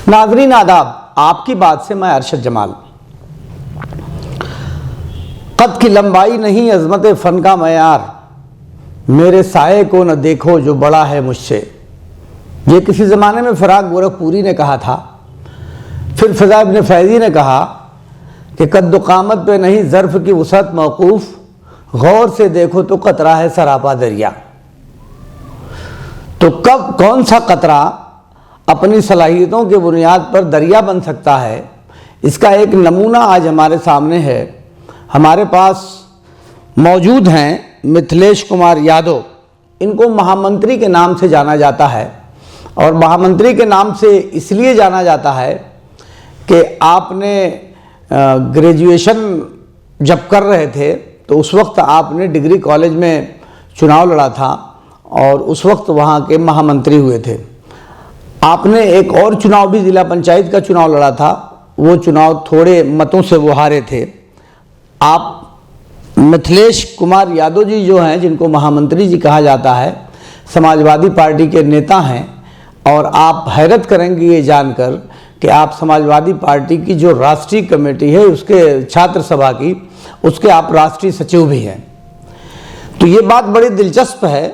नाज़रीन आदाब, आपकी बात से मैं अरशद जमाल। कद की लंबाई नहीं अज़मत फ़न का मयार, मेरे साये को न देखो जो बड़ा है मुझसे। ये किसी ज़माने में फ़राग गोरखपुरी ने कहा था। फिर फ़िज़ा इब्न फैज़ी ने कहा कि कद्दो क़ामत पे नहीं ज़र्फ़ की वसअत मौक़ूफ़, गौर से देखो तो कतरा है सरापा दरिया। तो कब कौन सा कतरा अपनी सलाहियतों के बुनियाद पर दरिया बन सकता है, इसका एक नमूना आज हमारे सामने है। हमारे पास मौजूद हैं मिथिलेश कुमार यादव। इनको महामंत्री के नाम से जाना जाता है और महामंत्री के नाम से इसलिए जाना जाता है कि आपने ग्रेजुएशन जब कर रहे थे तो उस वक्त आपने डिग्री कॉलेज में चुनाव लड़ा था और उस वक्त वहाँ के महामंत्री हुए थे। आपने एक और चुनाव भी ज़िला पंचायत का चुनाव लड़ा था, वो चुनाव थोड़े मतों से वो हारे थे। आप मिथिलेश कुमार यादव जी जो हैं, जिनको महामंत्री जी कहा जाता है, समाजवादी पार्टी के नेता हैं और आप हैरत करेंगे ये जानकर कि आप समाजवादी पार्टी की जो राष्ट्रीय कमेटी है उसके छात्र सभा की, उसके आप राष्ट्रीय सचिव भी हैं। तो ये बात बड़ी दिलचस्प है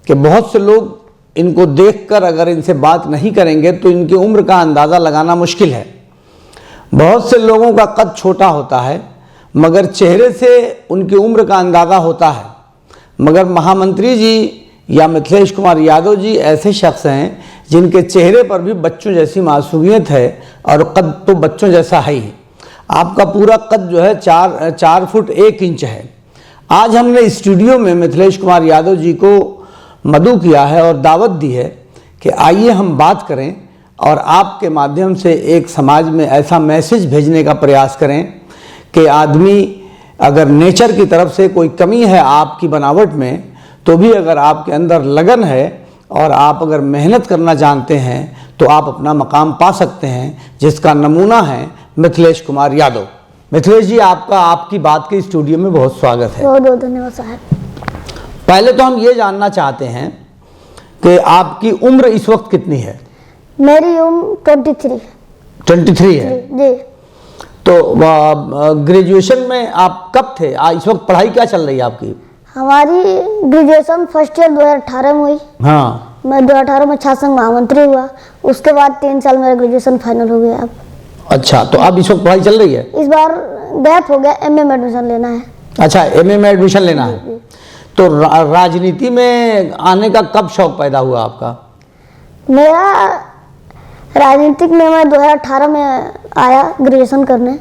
कि बहुत से लोग इनको देखकर अगर इनसे बात नहीं करेंगे तो इनकी उम्र का अंदाज़ा लगाना मुश्किल है। बहुत से लोगों का कद छोटा होता है मगर चेहरे से उनकी उम्र का अंदाज़ा होता है। मगर महामंत्री जी या मिथिलेश कुमार यादव जी ऐसे शख्स हैं जिनके चेहरे पर भी बच्चों जैसी मासूमियत है और कद तो बच्चों जैसा है ही। आपका पूरा कद जो है 4 फुट 1 इंच है। आज हमने स्टूडियो में मिथिलेश कुमार यादव जी को मदऊ किया है और दावत दी है कि आइए हम बात करें और आपके माध्यम से एक समाज में ऐसा मैसेज भेजने का प्रयास करें कि आदमी अगर नेचर की तरफ से कोई कमी है आपकी बनावट में, तो भी अगर आपके अंदर लगन है और आप अगर मेहनत करना जानते हैं तो आप अपना मकाम पा सकते हैं, जिसका नमूना है मिथिलेश कुमार यादव। मिथिलेश जी, आपकी बात के स्टूडियो में बहुत स्वागत है। बहुत बहुत धन्यवाद साहब। पहले तो हम ये जानना चाहते हैं कि आपकी उम्र इस वक्त कितनी है? मेरी उम्र 23 है जी। तो ग्रेजुएशन में आप कब थे? इस वक्त पढ़ाई क्या चल रही है आपकी? हमारी ग्रेजुएशन फर्स्ट ईयर 2018 में हुई। हाँ, मैं 2018 में छात्र संघ महामंत्री हुआ। उसके बाद 3 साल मेरा ग्रेजुएशन फाइनल हो गया। अब अच्छा, तो अब इस वक्त पढ़ाई चल रही है? इस बार गैप हो गया, एमए में एडमिशन लेना है। अच्छा, एमए में एडमिशन लेना है। तो राजनीति में आने का कब शौक पैदा हुआ आपका? मेरा राजनीतिक में मैं 2018 में आया ग्रेजुएशन करने।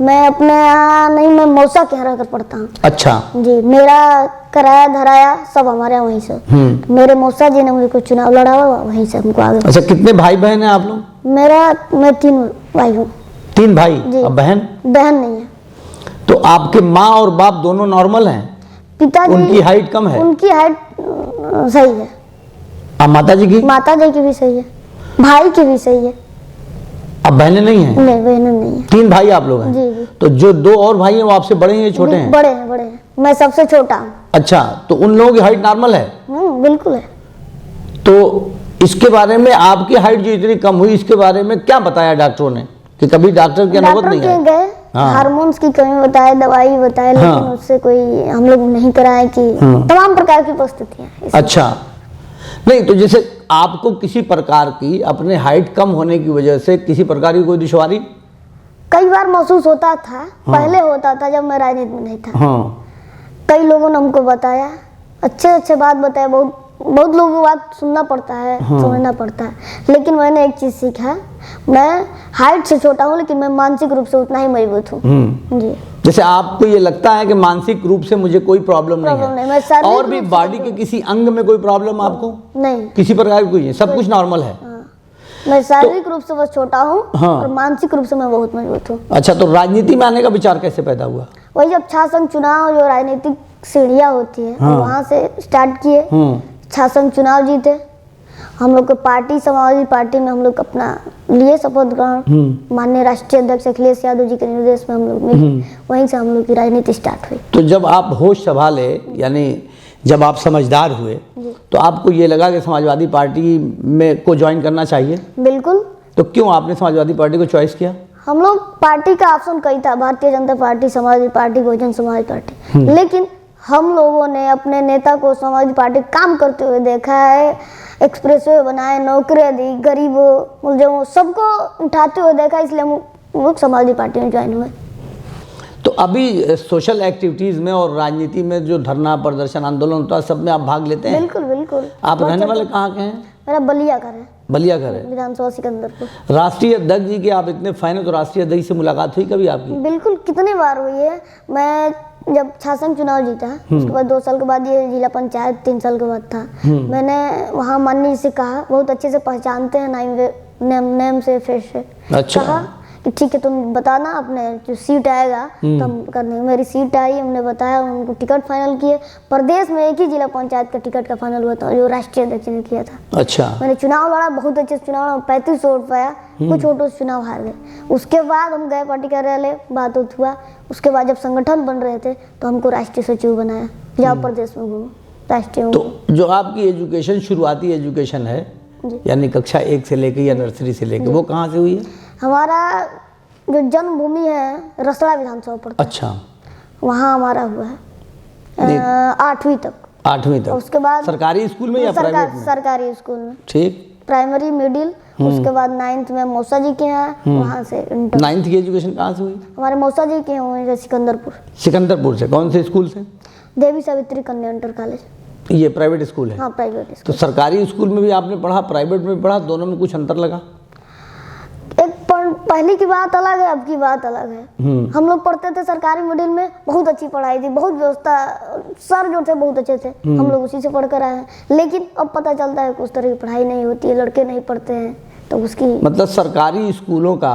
मैं अपने यहाँ नहीं, मैं मौसा के यहाँ रहकर पढ़ता हूँ। अच्छा जी, मेरा कराया धराया सब हमारे यहाँ वहीं से। मेरे मौसा जी ने मुझे चुनाव लड़ा हुआ, वहीं से हमको आगे। अच्छा, कितने भाई बहन हैं आप लोग? मैं 3 भाई हूँ। 3 भाई और बहन? बहन नहीं है। तो आपके माँ और बाप दोनों नॉर्मल हैं? पिताजी उनकी हाइट कम है? उनकी हाइट सही है। अब माता जी की? माता जी की भी सही है, भाई की भी सही है। अब बहनें नहीं हैं? नहीं, बहनें नहीं है। 3 भाई आप लोग हैं? जी। तो जो 2 और भाई हैं वो आपसे बड़े हैं या छोटे हैं? बड़े हैं। मैं सबसे छोटा हूँ। अच्छा, तो उन लोगों की हाइट नॉर्मल है? बिल्कुल है। तो इसके बारे में, आपकी हाइट जो इतनी कम हुई, इसके बारे में क्या बताया डॉक्टरों ने? कि कभी डॉक्टर की नौबत नहीं आई? गए, हार्मोन्स की कमी बताए, दवाई बताए, लेकिन उससे कोई हम लोग नहीं कराए कि तमाम प्रकार की परिस्थितियां। अच्छा, नहीं तो जैसे आपको किसी प्रकार की अपने हाइट कम होने की वजह से किसी प्रकार की कोई दुश्वारी कई बार महसूस होता था। पहले होता था जब मैं राजनीति में नहीं था। कई लोगों ने हमको बताया, अच्छे बात बताया। बहुत लोगों को बात सुनना पड़ता है, समझना पड़ता है। लेकिन मैंने एक चीज सीखा, मैं हाइट से छोटा हूँ लेकिन मैं मानसिक रूप से उतना ही मजबूत हूँ। जी। जैसे आपको ये लगता है कि मानसिक रूप से मुझे कोई प्रॉब्लम नहीं है, और भी बॉडी के किसी अंग में कोई प्रॉब्लम आपको नहीं? किसी प्रकार की कोई, सब कुछ नॉर्मल है। मैं शारीरिक रूप से बस छोटा हूँ और मानसिक रूप से मैं बहुत मजबूत हूँ। अच्छा, तो राजनीति में आने का विचार कैसे पैदा हुआ? वही जब छात्र संघ चुनाव, जो राजनीतिक सीढ़ियाँ होती है, वहाँ से स्टार्ट किए। छात्र संघ चुनाव जीते हम लोग को। पार्टी, समाजवादी पार्टी में हम लोग अपना लिए शपथ ग्रहण। माननीय राष्ट्रीय अध्यक्ष अखिलेश यादव जी के निर्देश में हम लोग मिले। वहीं से हम लोग की राजनीति स्टार्ट हुई। तो जब आप होश संभाले, यानी जब आप समझदार हुए, तो आपको ये लगा कि समाजवादी पार्टी में को ज्वाइन करना चाहिए? बिल्कुल, तो क्यों आपने समाजवादी पार्टी को चॉइस किया? हम लोग पार्टी का ऑप्शन कई था, Bharatiya Janata party, Samajwadi party, Bahujan Samaj party, लेकिन हम लोगों ने अपने नेता को समाजवादी पार्टी काम करते हुए देखा है। एक्सप्रेसवे बनाए, नौकरियां दी, गरीबों मुलजमों सबको उठाते हुए देखा, इसलिए हम लोग समाजवादी पार्टी में ज्वाइन हुए। तो अभी सोशल एक्टिविटीज़ में और राजनीति में जो धरना प्रदर्शन आंदोलन होता है सब में आप भाग लेते हैं? बिल्कुल बिल्कुल। आप रहने वाले कहाँ के हैं? मेरा बलिया घर है, बलिया घर है, विधानसभा सिकंदरपुर। राष्ट्रीय अध्यक्ष जी के आप इतने फैन हैं, तो राष्ट्रीय अध्यक्ष से मुलाकात हुई कभी आपकी? बिल्कुल, कितनी बार हुई है। मैं जब छाछंग चुनाव जीता, उसके बाद 2 साल के बाद ये जिला पंचायत 3 साल के बाद था, मैंने वहाँ माननीय जी से कहा, बहुत अच्छे से पहचानते हैं नेम से, फेस से। अच्छा। कहा कि ठीक है तुम बताना, अपने जो सीट आएगा तो हम करने। मेरी सीट आई, हमने बताया, उनको टिकट फाइनल किए। प्रदेश में एक ही जिला पंचायत का टिकट का फाइनल हुआ था, जो राष्ट्रीय अध्यक्ष ने किया था। अच्छा। मैंने चुनाव लड़ा, बहुत अच्छे से चुनाव लड़ा, 35 वोट पाया, कुछ वोटों से चुनाव हार गए। उसके बाद हम गए पार्टी कार्यालय, बात हुआ। उसके बाद जब संगठन बन रहे थे तो हमको राष्ट्रीय सचिव बनाया, जाओ प्रदेश में घूमो, राष्ट्रीय। तो जो आपकी एजुकेशन, शुरुआती एजुकेशन है, यानी कक्षा 1 से लेकर या नर्सरी से लेकर, वो कहाँ से हुई है? हमारा जो जन्मभूमि है रसड़ा विधानसभा पड़ता है। अच्छा। वहाँ हमारा हुआ है 8वीं तक। 8वीं तक? उसके बाद सरकारी स्कूल में या प्राइवेट में? सरकारी स्कूल में। ठीक। प्राइमरी, मिडिल, उसके बाद 9th में मौसा जी के यहाँ, वहाँ से इंटर। 9th की एजुकेशन कहाँ से हुई? हमारे मौसा जी के यहाँ हुए, सिकंदरपुर। सिकंदरपुर से? कौन से स्कूल से? देवी सावित्री कन्या इंटर कॉलेज। ये प्राइवेट स्कूल है? हाँ, प्राइवेट तो स्कूल। सरकारी स्कूल में भी आपने पढ़ा, प्राइवेट में पढ़ा, दोनों में कुछ अंतर लगा? पहले की बात अलग है, अब की बात अलग है। हम लोग पढ़ते थे सरकारी मिडिल में, बहुत अच्छी पढ़ाई थी, बहुत व्यवस्था, सर जो थे बहुत अच्छे थे, हम लोग उसी से पढ़ कर आए हैं। लेकिन अब पता चलता है कुछ तरह की पढ़ाई नहीं होती है, लड़के नहीं पढ़ते हैं, तो उसकी मतलब सरकारी स्कूलों का,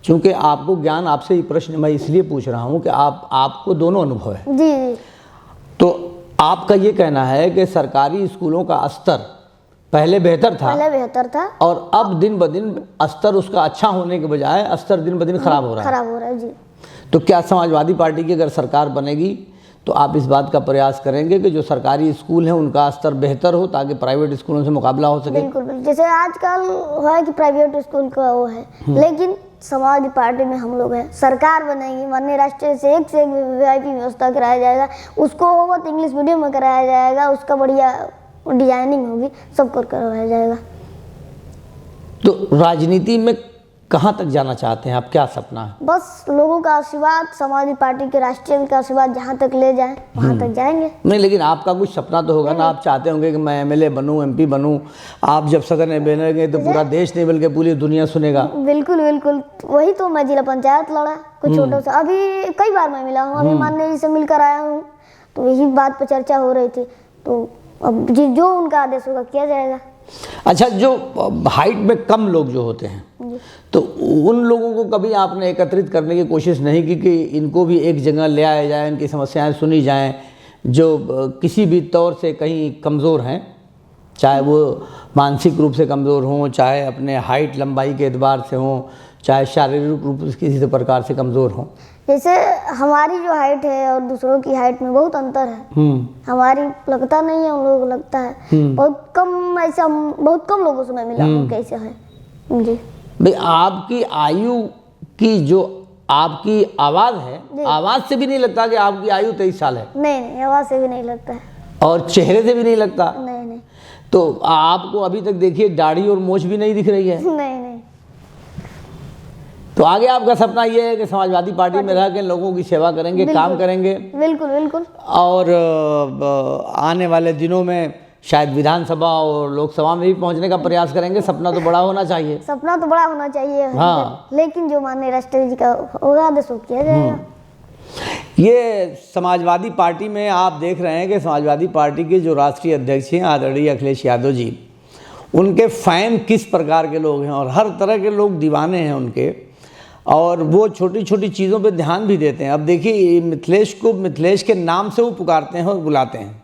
चूंकि आपको ज्ञान, आपसे ये प्रश्न मैं इसलिए पूछ रहा हूँ कि आपको दोनों अनुभव है। जी। तो आपका ये कहना है कि सरकारी स्कूलों का स्तर पहले बेहतर था, और अब दिन ब दिन स्तर उसका अच्छा होने के बजाय स्तर दिन ब दिन खराब हो रहा है। जी। तो क्या समाजवादी पार्टी की अगर सरकार बनेगी तो आप इस बात का प्रयास करेंगे कि जो सरकारी स्कूल हैं उनका स्तर बेहतर हो, ताकि प्राइवेट स्कूलों से मुकाबला हो सके? बिल्कुल बिल्कुल। जैसे आजकल है कि प्राइवेट स्कूल का वो है, लेकिन समाजवादी पार्टी में हम लोग हैं, सरकार बनेगी, माननीय राष्ट्रीय से एक VIP व्यवस्था कराया जाएगा, उसको होगा तो इंग्लिश मीडियम में कराया जाएगा, उसका बढ़िया डिजाइनिंग होगी, सब कर करवाया जाएगा। तो राजनीति में कहाँ तक जाना चाहते हैं आप? क्या सपना है? बस लोगों का आशीर्वाद, समाजवादी पार्टी के राष्ट्रीय का आशीर्वाद, जहाँ तक ले जाए वहाँ तक जाएंगे। नहीं, लेकिन आपका कुछ सपना तो होगा ना, आप चाहते होंगे कि मैं MLA बनूं, MP बनूं। आप जब सदन में बनेंगे तो पूरा देश नहीं बल्कि पूरी दुनिया सुनेगा। बिल्कुल बिल्कुल। वही तो मैं जिला पंचायत लड़ा, कुछ छोटा सा, अभी कई बार मैं मिला हूँ, अभी माननीय जी से मिलकर आया हूँ, तो यही बात पर चर्चा हो रही थी। तो अब जो उनका आदेश होगा किया जाएगा। अच्छा, जो हाइट में कम लोग जो होते हैं, तो उन लोगों को कभी आपने एकत्रित करने की कोशिश नहीं की कि इनको भी एक जगह ले आया जाए, इनकी समस्याएं सुनी जाएं, जो किसी भी तौर से कहीं कमज़ोर हैं, चाहे वो मानसिक रूप से कमज़ोर हों, चाहे अपने हाइट लंबाई के एतबार से हों, चाहे शारीरिक रूप से किसी प्रकार से कमज़ोर हों? जैसे हमारी जो हाइट है और दूसरों की हाइट में बहुत अंतर है। हमारी लगता नहीं है, उन लोगों को लगता है। बहुत कम, ऐसा बहुत कम लोगों से मैं मिला हूँ कैसे है। जी भाई, आपकी आयु की जो आपकी आवाज़ है, आवाज़ से भी नहीं लगता कि आपकी आयु 23 साल है। नहीं, आवाज़ से भी नहीं लगता है, और चेहरे से भी नहीं लगता। नहीं। तो आपको अभी तक देखिए दाढ़ी और मूंछ भी नहीं दिख रही है। नहीं। तो आगे आपका सपना ये है कि समाजवादी पार्टी में रह के लोगों की सेवा करेंगे, काम करेंगे। बिल्कुल बिल्कुल। और आने वाले दिनों में शायद विधानसभा और लोकसभा में भी पहुंचने का प्रयास करेंगे। सपना तो बड़ा होना चाहिए। सपना तो बड़ा होना चाहिए। हाँ। लेकिन जो माननीय राष्ट्रपति जी का होगा आदेश वो किया जाएगा। ये समाजवादी पार्टी में आप देख रहे हैं कि समाजवादी पार्टी के जो राष्ट्रीय अध्यक्ष हैं आदरणीय अखिलेश यादव जी, उनके फैन किस प्रकार के लोग हैं, और हर तरह के लोग दीवाने हैं उनके, और वो छोटी छोटी चीज़ों पे ध्यान भी देते हैं। अब देखिए, मिथिलेश को मिथिलेश के नाम से वो पुकारते हैं और बुलाते हैं।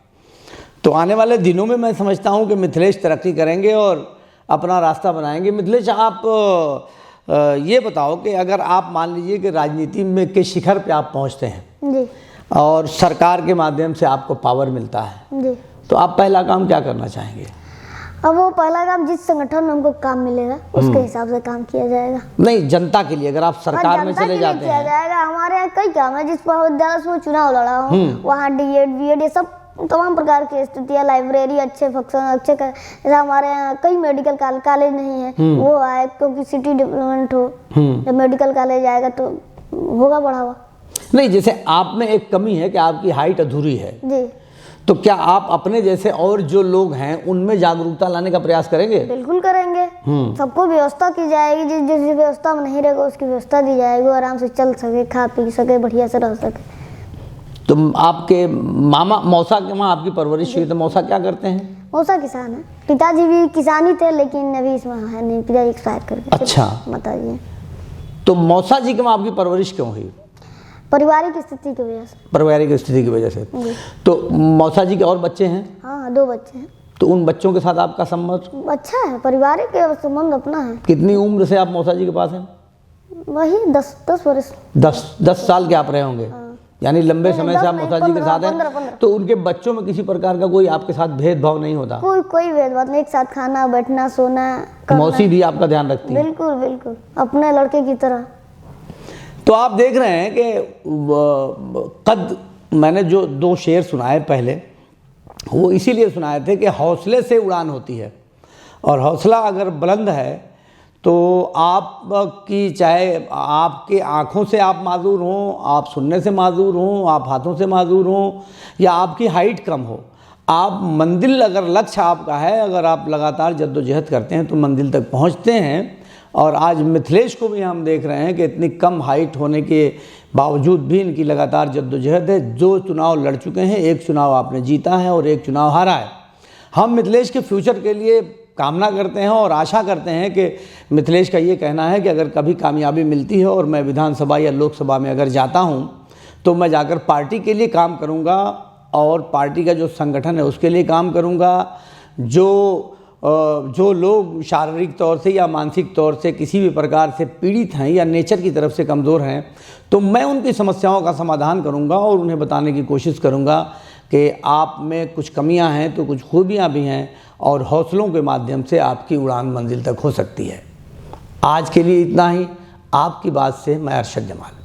तो आने वाले दिनों में मैं समझता हूँ कि मिथिलेश तरक्की करेंगे और अपना रास्ता बनाएंगे। मिथिलेश, आप ये बताओ कि अगर आप मान लीजिए कि राजनीति में के शिखर पे आप पहुँचते हैं जी, और सरकार के माध्यम से आपको पावर मिलता है, जी, तो आप पहला काम क्या करना चाहेंगे? अब वो पहला काम जिस संगठन में हमको काम मिलेगा उसके हिसाब से काम किया जाएगा। नहीं, जनता के लिए अगर आप सरकार में जनता चले के लिए जाते किया हैं। जाएगा। हमारे यहाँ कई काम है, जिस विद्यालय से मैं चुनाव लड़ा हूँ वहाँ डीएड बीएड ये सब तमाम प्रकार की स्थितियाँ, लाइब्रेरी, अच्छे फंक्शन, अच्छे जैसा हमारे यहाँ कई मेडिकल कॉलेज नहीं है, वो आए क्योंकि सिटी डेवलपमेंट हो। जब मेडिकल कॉलेज आएगा तो होगा बढ़ावा। नहीं, जैसे आप में एक कमी है कि आपकी हाइट अधूरी है, जी तो क्या आप अपने जैसे और जो लोग हैं उनमें जागरूकता लाने का प्रयास करेंगे? बिल्कुल करेंगे। सबको व्यवस्था की जाएगी, जिस व्यवस्था में नहीं रहेगा उसकी व्यवस्था दी जाएगी, आराम से चल सके, खा पी सके, बढ़िया से रह सके। तो आपके मौसा के वहाँ आपकी परवरिश हुई, तो मौसा क्या करते हैं? मौसा किसान है, पिताजी भी किसान ही थे, लेकिन अभी इसमें है नहीं, पिताजी एक्सपायर कर गए। अच्छा, माताजी हैं। तो मौसा जी के वहाँ आपकी परवरिश क्यों हुई? पारिवारिक स्थिति की वजह से। पारिवारिक स्थिति की वजह से। तो मौसा जी के और बच्चे हैं? हाँ, 2 बच्चे हैं। तो उन बच्चों के साथ आपका संबंध अच्छा है, पारिवारिक संबंध अपना है। कितनी उम्र से आप मौसा जी के पास हैं? वही 10 वर्ष। 10 साल के आप रहे होंगे, यानी लंबे समय से आप मौसा जी के साथ हैं। 15। तो उनके बच्चों में किसी प्रकार का कोई आपके साथ भेदभाव नहीं होता? कोई भेदभाव नहीं, एक साथ खाना, बैठना, सोना, मौसी भी आपका ध्यान रखती है? बिल्कुल बिल्कुल, अपने लड़के की तरह। तो आप देख रहे हैं कि मैंने जो 2 शेर सुनाए पहले, वो इसीलिए सुनाए थे कि हौसले से उड़ान होती है, और हौसला अगर बुलंद है तो आपकी, चाहे आपके आँखों से आप माजूर हों, आप सुनने से माजूर हों, आप हाथों से माजूर हों, या आपकी हाइट कम हो, आप मंजिल, अगर लक्ष्य आपका है, अगर आप लगातार जद्दोजहद करते हैं तो मंजिल तक पहुंचते हैं। और आज मिथिलेश को भी हम देख रहे हैं कि इतनी कम हाइट होने के बावजूद भी इनकी लगातार जद्दोजहद है। 2 चुनाव लड़ चुके हैं, 1 चुनाव आपने जीता है और 1 चुनाव हारा है। हम मिथिलेश के फ्यूचर के लिए कामना करते हैं और आशा करते हैं कि मिथिलेश का ये कहना है कि अगर कभी कामयाबी मिलती है और मैं विधानसभा या लोकसभा में अगर जाता हूँ तो मैं जाकर पार्टी के लिए काम करूँगा, और पार्टी का जो संगठन है उसके लिए काम करूँगा। जो लोग शारीरिक तौर से या मानसिक तौर से किसी भी प्रकार से पीड़ित हैं या नेचर की तरफ से कमज़ोर हैं, तो मैं उनकी समस्याओं का समाधान करूंगा और उन्हें बताने की कोशिश करूंगा कि आप में कुछ कमियां हैं तो कुछ खूबियां भी हैं, और हौसलों के माध्यम से आपकी उड़ान मंजिल तक हो सकती है। आज के लिए इतना ही। आपकी बात से मैं अरशद जमाल।